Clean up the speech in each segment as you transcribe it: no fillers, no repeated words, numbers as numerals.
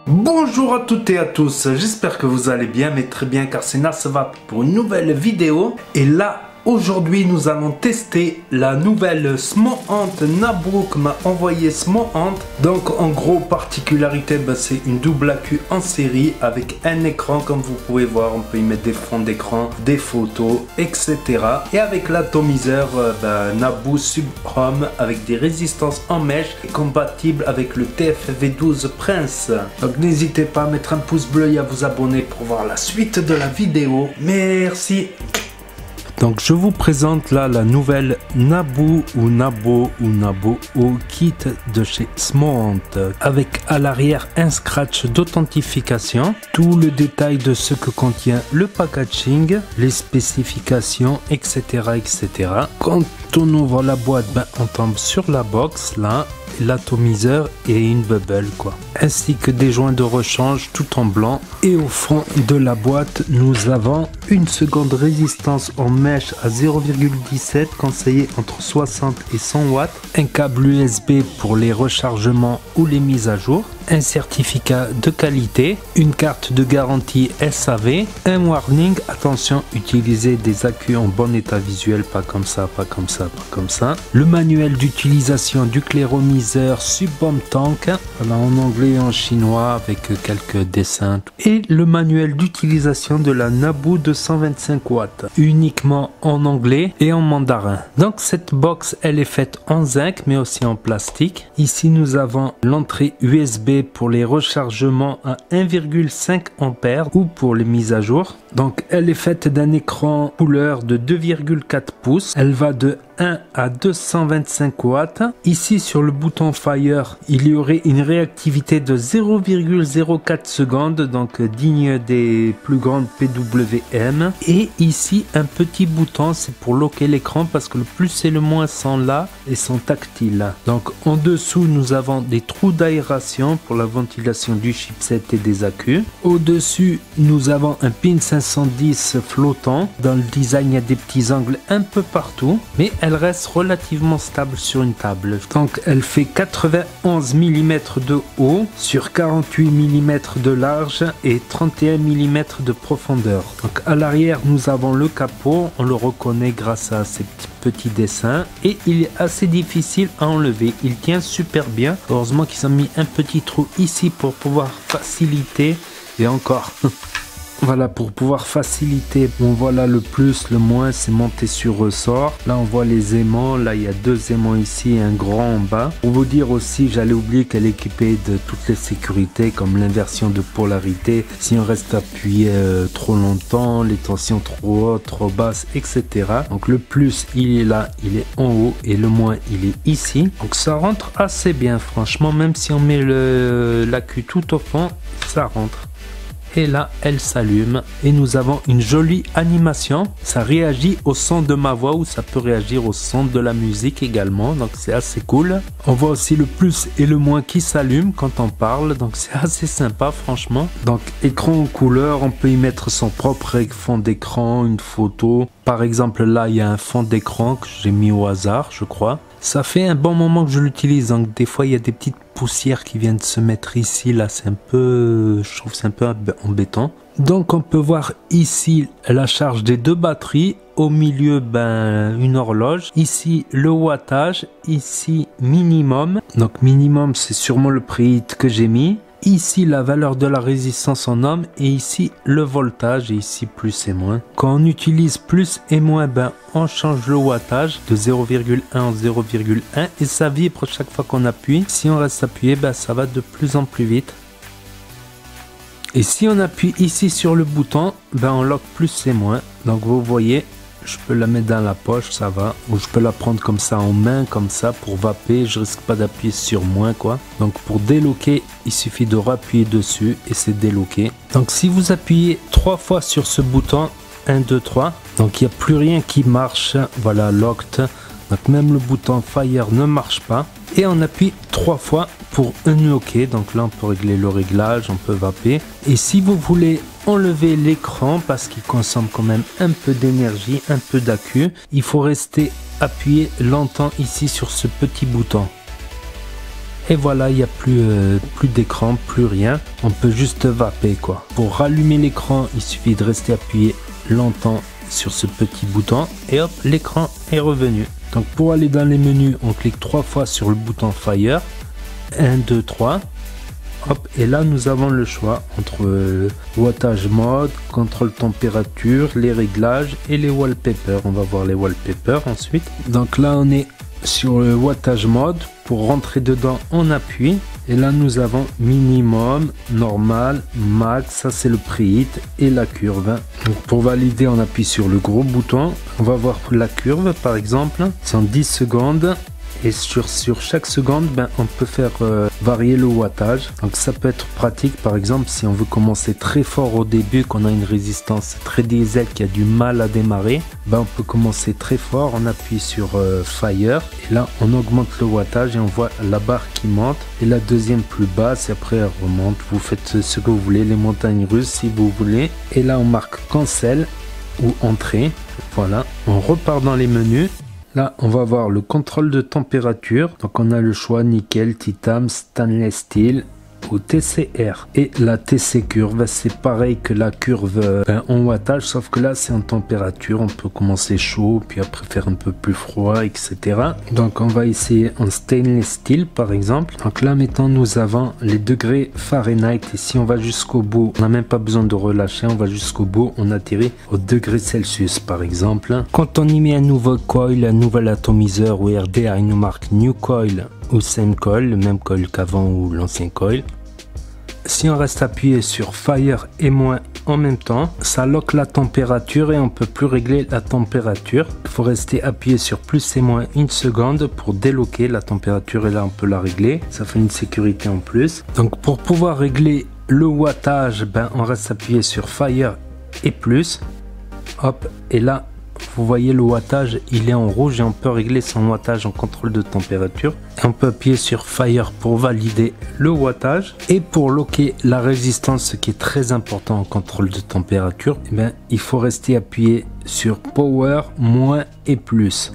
Bonjour à toutes et à tous, j'espère que vous allez bien, mais très bien car c'est Nasvat pour une nouvelle vidéo. Et là, aujourd'hui, nous allons tester la nouvelle Smoant. Nabrook m'a envoyé Smoant. Donc en gros, particularité, c'est une double accu en série avec un écran comme vous pouvez voir. On peut y mettre des fonds d'écran, des photos, etc. Et avec l'atomiseur Naboo Sub-Home avec des résistances en mèche compatible avec le TFV12 Prince. Donc n'hésitez pas à mettre un pouce bleu et à vous abonner pour voir la suite de la vidéo. Merci. Donc je vous présente là la nouvelle Naboo ou Nabo au kit de chez Smoant avec à l'arrière un scratch d'authentification, tout le détail de ce que contient le packaging, les spécifications, etc. etc. Quand on ouvre la boîte, on tombe sur la box là, l'atomiseur et une bubble quoi, ainsi que des joints de rechange tout en blanc. Et au fond de la boîte nous avons une seconde résistance en mèche à 0,17 conseillé entre 60 et 100 watts, un câble USB pour les rechargements ou les mises à jour, un certificat de qualité, une carte de garantie SAV, un warning, attention, utilisez des accus en bon état visuel, pas comme ça, pas comme ça, pas comme ça. Le manuel d'utilisation du clairomiseur Sub-Home Tank, voilà, en anglais et en chinois avec quelques dessins. Et le manuel d'utilisation de la Naboo de 125 watts, uniquement en anglais et en mandarin. Donc cette box, elle est faite en zinc mais aussi en plastique. Ici nous avons l'entrée USB pour les rechargements à 1,5 ampères ou pour les mises à jour. Donc elle est faite d'un écran couleur de 2,4 pouces. Elle va de 1 à 225 watts. Ici sur le bouton Fire, il y aurait une réactivité de 0,04 secondes, donc digne des plus grandes PWM. Et ici un petit bouton, c'est pour loquer l'écran parce que le plus et le moins sont là et sont tactiles. Donc en dessous nous avons des trous d'aération pour la ventilation du chipset et des accus. Au dessus nous avons un pin 510 flottant. Dans le design il y a des petits angles un peu partout, mais elle reste relativement stable sur une table. Donc elle fait 91 mm de haut sur 48 mm de large et 31 mm de profondeur. Donc à l'arrière nous avons le capot, on le reconnaît grâce à ces petits dessins et il est assez difficile à enlever. Il tient super bien, heureusement qu'ils ont mis un petit trou ici pour pouvoir faciliter, et encore voilà, pour pouvoir faciliter. On voit là le plus, le moins, c'est monté sur ressort. Là on voit les aimants, là il y a deux aimants ici et un grand en bas. Pour vous dire aussi, j'allais oublier qu'elle est équipée de toutes les sécurités comme l'inversion de polarité si on reste appuyé trop longtemps, les tensions trop hautes, trop basses, etc. Donc le plus il est là, il est en haut, et le moins il est ici. Donc ça rentre assez bien franchement, même si on met l'accu tout au fond, ça rentre. Et là elle s'allume et nous avons une jolie animation. Ça réagit au son de ma voix ou ça peut réagir au son de la musique également, donc c'est assez cool. On voit aussi le plus et le moins qui s'allument quand on parle, donc c'est assez sympa franchement. Donc écran en couleur, on peut y mettre son propre fond d'écran, une photo. Par exemple là il y a un fond d'écran que j'ai mis au hasard je crois. Ça fait un bon moment que je l'utilise, donc des fois il y a des petites poussières qui viennent se mettre ici, là c'est un peu, je trouve c'est un peu embêtant. Donc on peut voir ici la charge des deux batteries, au milieu une horloge, ici le wattage, ici minimum, donc minimum c'est sûrement le prix que j'ai mis. Ici la valeur de la résistance en ohm et ici le voltage et ici plus et moins. Quand on utilise plus et moins, on change le wattage de 0,1 en 0,1 et ça vibre chaque fois qu'on appuie. Si on reste appuyé, ça va de plus en plus vite. Et si on appuie ici sur le bouton, on lock plus et moins. Donc vous voyez, je peux la mettre dans la poche, ça va, ou je peux la prendre comme ça en main, comme ça pour vaper, je risque pas d'appuyer sur moins quoi. Donc pour déloquer, il suffit de rappuyer dessus et c'est déloqué. Donc si vous appuyez 3 fois sur ce bouton, 1, 2, 3, donc il n'y a plus rien qui marche, voilà, locked. Donc même le bouton fire ne marche pas. Et on appuie 3 fois pour unlocker, donc là on peut régler le réglage, on peut vaper. Et si vous voulez enlever l'écran parce qu'il consomme quand même un peu d'énergie, un peu d'accu, il faut rester appuyé longtemps ici sur ce petit bouton. Et voilà, il n'y a plus d'écran, plus rien. On peut juste vaper quoi. Pour rallumer l'écran, il suffit de rester appuyé longtemps sur ce petit bouton et hop, l'écran est revenu. Donc pour aller dans les menus, on clique 3 fois sur le bouton Fire. 1, 2, 3. Hop, et là nous avons le choix entre wattage mode, contrôle température, les réglages et les wallpapers. On va voir les wallpapers ensuite. Donc là on est sur le wattage mode. Pour rentrer dedans, on appuie et là nous avons minimum, normal, max, ça c'est le preheat et la curve. Donc pour valider, on appuie sur le gros bouton. On va voir la curve par exemple, c'est en 10 secondes. Et sur chaque seconde, on peut faire varier le wattage. Donc ça peut être pratique, par exemple, si on veut commencer très fort au début, qu'on a une résistance très diesel qui a du mal à démarrer, on peut commencer très fort, on appuie sur Fire, et là on augmente le wattage et on voit la barre qui monte, et la deuxième plus basse, et après elle remonte. Vous faites ce que vous voulez, les montagnes russes si vous voulez. Et là on marque Cancel ou Entrée. Voilà, on repart dans les menus. Là, on va voir le contrôle de température. Donc, on a le choix nickel, titane, stainless steel ou TCR. Et la TC curve, c'est pareil que la curve en wattage, sauf que là, c'est en température. On peut commencer chaud, puis après faire un peu plus froid, etc. Donc, on va essayer en stainless steel, par exemple. Donc là, maintenant, nous avons les degrés Fahrenheit. Et si on va jusqu'au bout, on n'a même pas besoin de relâcher. On va jusqu'au bout, on atterrit au degré Celsius, par exemple. Quand on y met un nouveau coil, un nouvel atomiseur ou RDA, il nous marque New Coil ou Same Coil, le même coil qu'avant ou l'ancien coil. Si on reste appuyé sur Fire et moins en même temps, ça lock la température et on peut plus régler la température. Il faut rester appuyé sur plus et moins une seconde pour déloquer la température, et là on peut la régler. Ça fait une sécurité en plus. Donc pour pouvoir régler le wattage, on reste appuyé sur Fire et plus. Hop, et là vous voyez le wattage, il est en rouge et on peut régler son wattage en contrôle de température. Et on peut appuyer sur Fire pour valider le wattage. Et pour loquer la résistance, ce qui est très important en contrôle de température, il faut rester appuyé sur Power, moins et plus.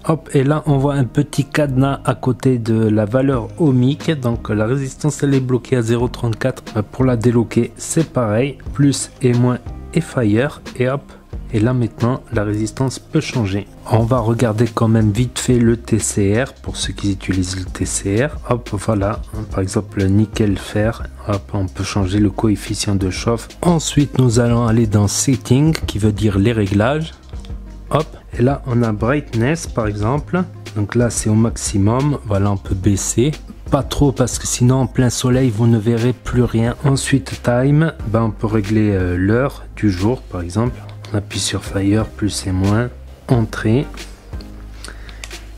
Hop, et là on voit un petit cadenas à côté de la valeur ohmique. Donc la résistance elle est bloquée à 0,34. Pour la déloquer c'est pareil, plus et moins et Fire, et hop. Et là maintenant la résistance peut changer. On va regarder quand même vite fait le TCR pour ceux qui utilisent le TCR. Hop, voilà, par exemple le nickel fer. Hop, on peut changer le coefficient de chauffe. Ensuite nous allons aller dans Setting, qui veut dire les réglages. Hop, et là on a Brightness par exemple. Donc là c'est au maximum. Voilà, on peut baisser. Pas trop parce que sinon en plein soleil vous ne verrez plus rien. Ensuite Time, on peut régler l'heure du jour par exemple. On appuie sur Fire, plus et moins. Entrée.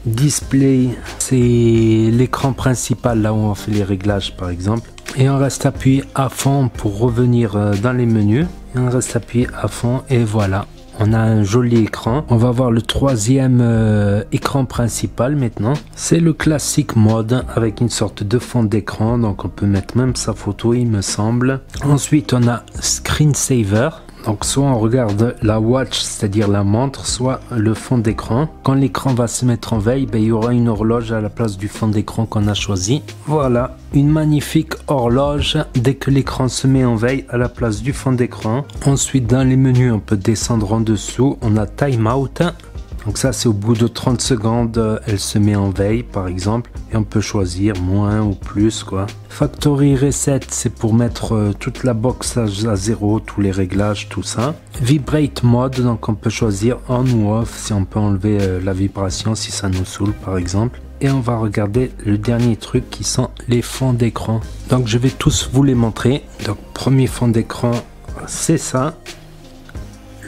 Display, c'est l'écran principal, là où on fait les réglages par exemple. Et on reste appuyé à fond pour revenir dans les menus. Et on reste appuyé à fond et voilà. On a un joli écran. On va voir le troisième écran principal maintenant. C'est le classique mode avec une sorte de fond d'écran. Donc on peut mettre même sa photo il me semble. Ensuite on a Screensaver. Donc soit on regarde la watch, c'est-à-dire la montre, soit le fond d'écran. Quand l'écran va se mettre en veille, il y aura une horloge à la place du fond d'écran qu'on a choisi. Voilà, une magnifique horloge dès que l'écran se met en veille à la place du fond d'écran. Ensuite dans les menus, on peut descendre en dessous. On a Time Out. Donc ça c'est au bout de 30 secondes, elle se met en veille par exemple. Et on peut choisir moins ou plus quoi. Factory Reset, c'est pour mettre toute la box à zéro, tous les réglages, tout ça. Vibrate Mode, donc on peut choisir on ou off, si on peut enlever la vibration si ça nous saoule par exemple. Et on va regarder le dernier truc qui sont les fonds d'écran. Donc je vais tous vous les montrer. Donc premier fond d'écran c'est ça.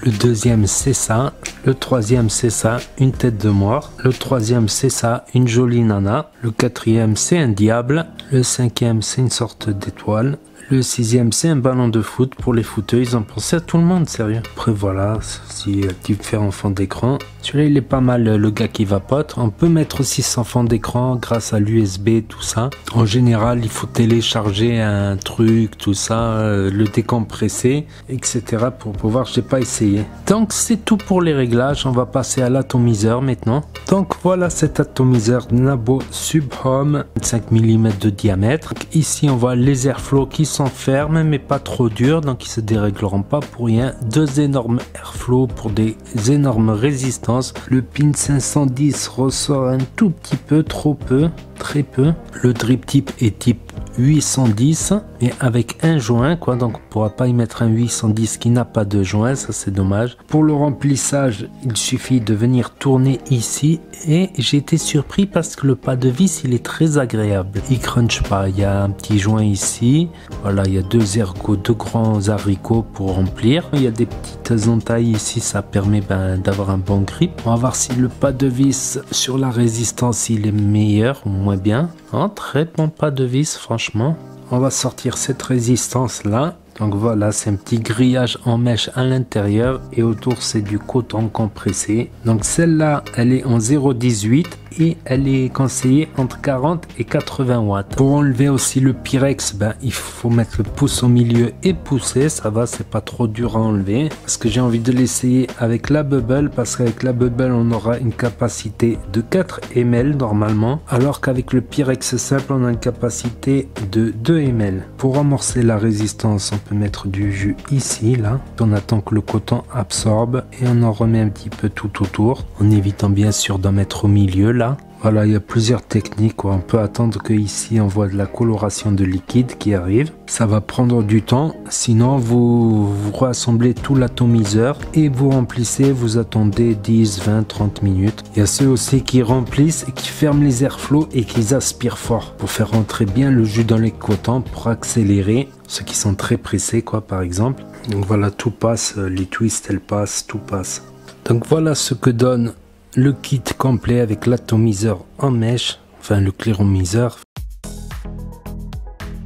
Le deuxième c'est ça, le troisième c'est ça, une tête de mort, le troisième c'est ça, une jolie nana, le quatrième c'est un diable, le cinquième c'est une sorte d'étoile, Le 6e, c'est un ballon de foot pour les footeux. Ils ont pensé à tout le monde, sérieux. Après, voilà, si tu fais en fond d'écran. Celui-là, il est pas mal, le gars qui vapote. On peut mettre aussi sans fond d'écran grâce à l'USB, tout ça. En général, il faut télécharger un truc, tout ça, le décompresser, etc. pour pouvoir, je n'ai pas essayé. Donc, c'est tout pour les réglages. On va passer à l'atomiseur maintenant. Donc, voilà cet atomiseur Nabo Subhome, 5 mm de diamètre. Donc, ici, on voit les airflows qui sont fermes, mais pas trop durs, donc ils se dérégleront pas pour rien. 2 énormes airflows pour des énormes résistances. Le pin 510 ressort un tout petit peu, trop peu, très peu. Le drip type est type 810, mais avec un joint, quoi, donc on pourra pas y mettre un 810 qui n'a pas de joint, ça c'est dommage. Pour le remplissage, il suffit de venir tourner ici, et j'ai été surpris parce que le pas de vis il est très agréable, il crunch pas. Il y a un petit joint ici, voilà, il y a 2 ergots, 2 grands haricots pour remplir, il y a des petites entailles ici, ça permet d'avoir un bon grip. On va voir si le pas de vis sur la résistance il est meilleur ou moins bien. Oh, très bon pas de vis, franchement. On va sortir cette résistance là. Donc voilà, c'est un petit grillage en mèche à l'intérieur et autour c'est du coton compressé. Donc celle-là, elle est en 0,18 et elle est conseillée entre 40 et 80 watts. Pour enlever aussi le Pyrex, il faut mettre le pouce au milieu et pousser, ça va, c'est pas trop dur à enlever. Parce que j'ai envie de l'essayer avec la bubble, parce qu'avec la bubble on aura une capacité de 4 ml normalement, alors qu'avec le Pyrex simple on a une capacité de 2 ml. Pour amorcer la résistance, on peut mettre du jus ici, là. On attend que le coton absorbe et on en remet un petit peu tout autour, en évitant bien sûr d'en mettre au milieu là. Voilà, il y a plusieurs techniques, quoi. On peut attendre que ici on voit de la coloration de liquide qui arrive. Ça va prendre du temps. Sinon, vous rassemblez tout l'atomiseur et vous remplissez. Vous attendez 10, 20, 30 minutes. Il y a ceux aussi qui remplissent et qui ferment les airflows et qui aspirent fort pour faire rentrer bien le jus dans les cotons pour accélérer. Ceux qui sont très pressés, quoi, par exemple. Donc voilà, tout passe. Les twists, elles passent, tout passe. Donc voilà ce que donne le kit complet avec l'atomiseur en mèche, enfin le clairomiseur.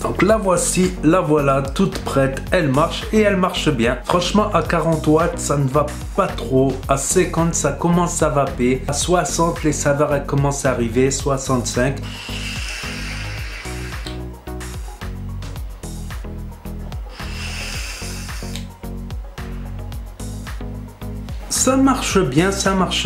Donc la voici, la voilà toute prête, elle marche et elle marche bien. Franchement à 40 watts ça ne va pas trop, à 50 ça commence à vaper, à 60 les saveurs elles commencent à arriver, 65. Ça marche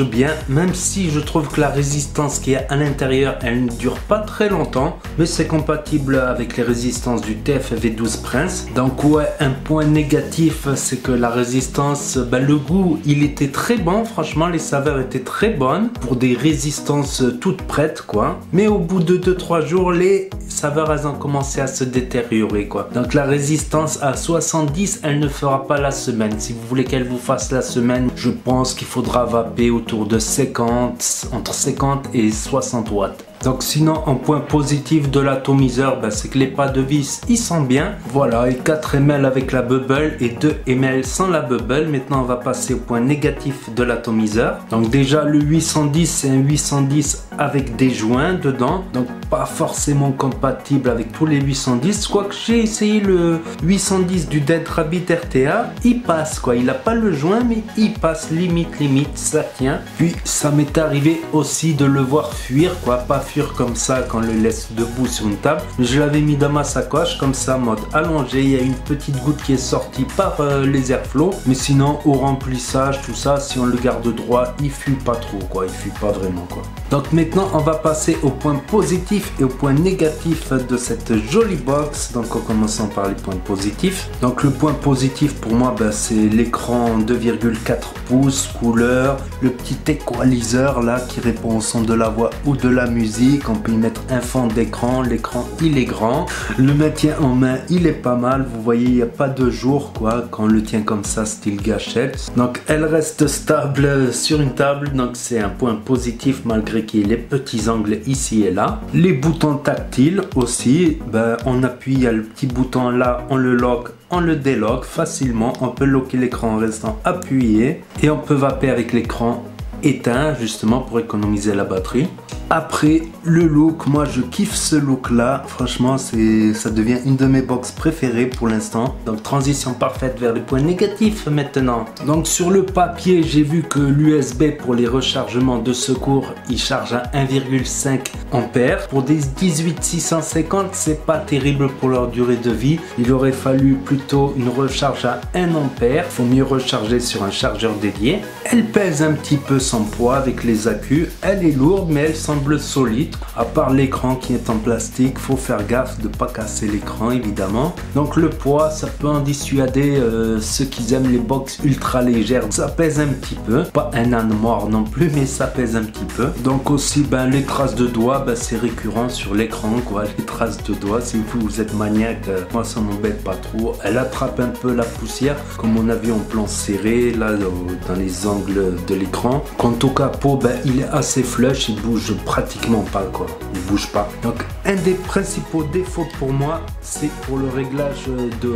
bien, même si je trouve que la résistance qui est à l'intérieur, elle ne dure pas très longtemps, mais c'est compatible avec les résistances du TF V12 Prince. Donc ouais, un point négatif, c'est que la résistance, le goût, il était très bon, franchement, les saveurs étaient très bonnes pour des résistances toutes prêtes, quoi. Mais au bout de 2-3 jours, les saveurs, elles ont commencé à se détériorer, quoi. Donc la résistance à 70, elle ne fera pas la semaine. Si vous voulez qu'elle vous fasse la semaine, je pense qu'il faudra vaper autour de 50, entre 50 et 60 watts. Donc sinon, un point positif de l'atomiseur, c'est que les pas de vis, ils sont bien. Voilà, et 4 ml avec la bubble et 2 ml sans la bubble. Maintenant, on va passer au point négatif de l'atomiseur. Donc déjà, le 810, c'est un 810 avec des joints dedans. Donc pas forcément compatible avec tous les 810. Quoique j'ai essayé le 810 du Dead Rabbit RTA, il passe, quoi. Il n'a pas le joint, mais il passe limite, ça tient. Puis ça m'est arrivé aussi de le voir fuir, quoi. Pas fuir comme ça quand on le laisse debout sur une table. Je l'avais mis dans ma sacoche comme ça, mode allongé. Il y a une petite goutte qui est sortie par les airflows, mais sinon au remplissage, tout ça, si on le garde droit, il fuit pas trop, quoi. Il fuit pas vraiment, quoi. Donc maintenant on va passer au point positif et au point négatif de cette jolie box. Donc en commençant par les points positifs. Donc le point positif pour moi, c'est l'écran 2,4 pouces couleur, le petit équaliseur là qui répond au son de la voix ou de la musique. On peut y mettre un fond d'écran, l'écran il est grand, le maintien en main il est pas mal, vous voyez il n'y a pas de jour, quoi, quand on le tient comme ça style gâchette. Donc elle reste stable sur une table, donc c'est un point positif malgré qu'il y ait les petits angles ici et là. Les boutons tactiles aussi, on appuie, il y a le petit bouton là, on le lock, on le délock facilement, on peut locker l'écran en restant appuyé et on peut vaper avec l'écran éteint justement pour économiser la batterie. Après le look, moi je kiffe ce look là, franchement ça devient une de mes box préférées pour l'instant. Donc transition parfaite vers les points négatifs maintenant. Donc sur le papier j'ai vu que l'USB pour les rechargements de secours il charge à 1,5 ampères. Pour des 18650 c'est pas terrible pour leur durée de vie. Il aurait fallu plutôt une recharge à 1 ampère. Faut mieux recharger sur un chargeur dédié. Elle pèse un petit peu son poids avec les accus. Elle est lourde mais elle semble solide, à part l'écran qui est en plastique. Faut faire gaffe de pas casser l'écran évidemment. Donc le poids ça peut en dissuader ceux qui aiment les box ultra légères. Ça pèse un petit peu, pas un âne mort non plus, mais ça pèse un petit peu. Donc aussi les traces de doigts, c'est récurrent sur l'écran quoi, les traces de doigts. Si vous êtes maniaque, moi ça m'embête pas trop. Elle attrape un peu la poussière comme on a vu en plan serré là dans les angles de l'écran. Quant au capot, il est assez flush, il bouge pratiquement pas quoi, il bouge pas. Donc un des principaux défauts pour moi c'est pour le réglage de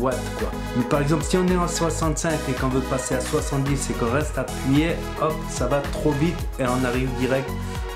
watts quoi. Mais par exemple si on est en 65 et qu'on veut passer à 70 et qu'on reste appuyé, hop ça va trop vite et on arrive direct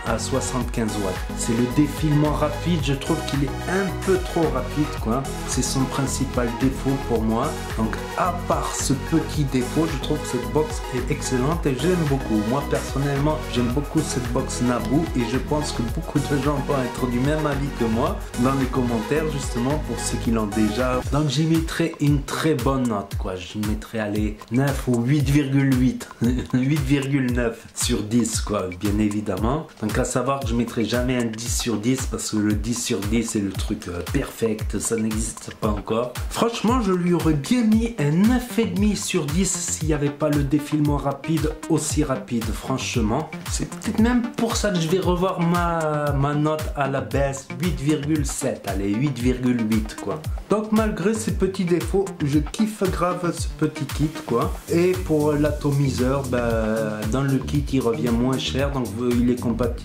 à 75 watts. C'est le défilement rapide, je trouve qu'il est un peu trop rapide quoi. C'est son principal défaut pour moi. Donc à part ce petit défaut, je trouve que cette box est excellente et j'aime beaucoup. Moi personnellement, j'aime beaucoup cette box Nabu et je pense que beaucoup de gens vont être du même avis que moi dans les commentaires justement pour ceux qui l'ont déjà. Donc j'y mettrai une très bonne note quoi. Je mettrai allez 9 ou 8,8 8,9 sur 10 quoi, bien évidemment. Donc à savoir que je mettrai jamais un 10 sur 10 parce que le 10 sur 10 c'est le truc perfect, ça n'existe pas encore. Franchement je lui aurais bien mis un 9,5 sur 10 s'il n'y avait pas le défilement rapide aussi rapide franchement. C'est peut-être même pour ça que je vais revoir ma note à la baisse, 8,7, allez 8,8 quoi. Donc malgré ces petits défauts, je kiffe grave ce petit kit quoi. Et pour l'atomiseur, dans le kit il revient moins cher, donc il est compatible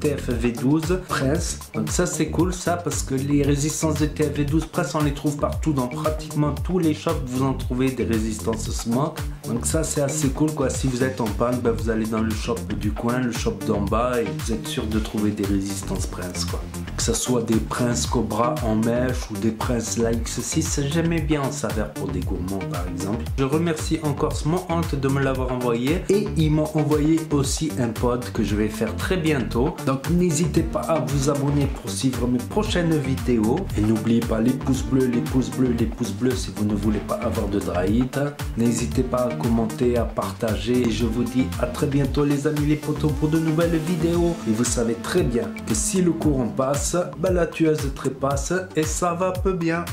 TFV12 Prince. Donc ça c'est cool ça parce que les résistances de TFV12 Prince on les trouve partout dans pratiquement tous les shops, vous en trouvez des résistances smoke. Donc ça c'est assez cool quoi. Si vous êtes en panne, vous allez dans le shop du coin, le shop d'en bas et vous êtes sûr de trouver des résistances Prince quoi. Que ça soit des Prince Cobra en mèche ou des Prince la X6, j'aimais bien en saveur pour des gourmands par exemple. Je remercie encore Small Ant de me l'avoir envoyé et ils m'ont envoyé aussi un pod que je vais faire très bientôt. Donc n'hésitez pas à vous abonner pour suivre mes prochaines vidéos et n'oubliez pas les pouces bleus, les pouces bleus, les pouces bleus si vous ne voulez pas avoir de dry hit. N'hésitez pas à commenter, à partager et je vous dis à très bientôt les amis les potos pour de nouvelles vidéos. Et vous savez très bien que si le courant passe, la tueuse trépasse et ça va peu bien.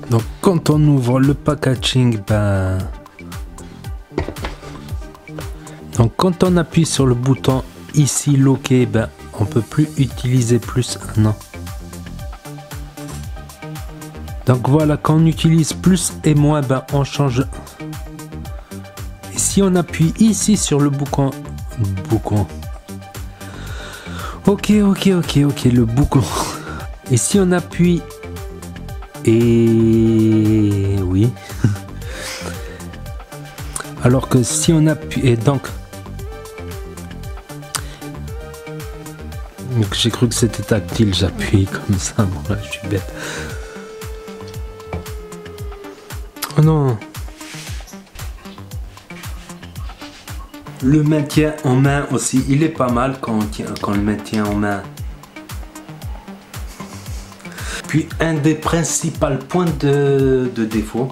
Donc quand on ouvre le packaging, donc quand on appuie sur le bouton ici loqué, on peut plus utiliser plus un an. Donc voilà, quand on utilise plus et moins, on change. Et si on appuie ici sur le bouton, ok, le bouton. Et si on appuie et oui. Alors que si on appuie et donc j'ai cru que c'était tactile, j'appuie comme ça, bon là je suis bête. Oh non. Le maintien en main aussi, il est pas mal quand on le maintient en main. Puis un des principaux points de défaut,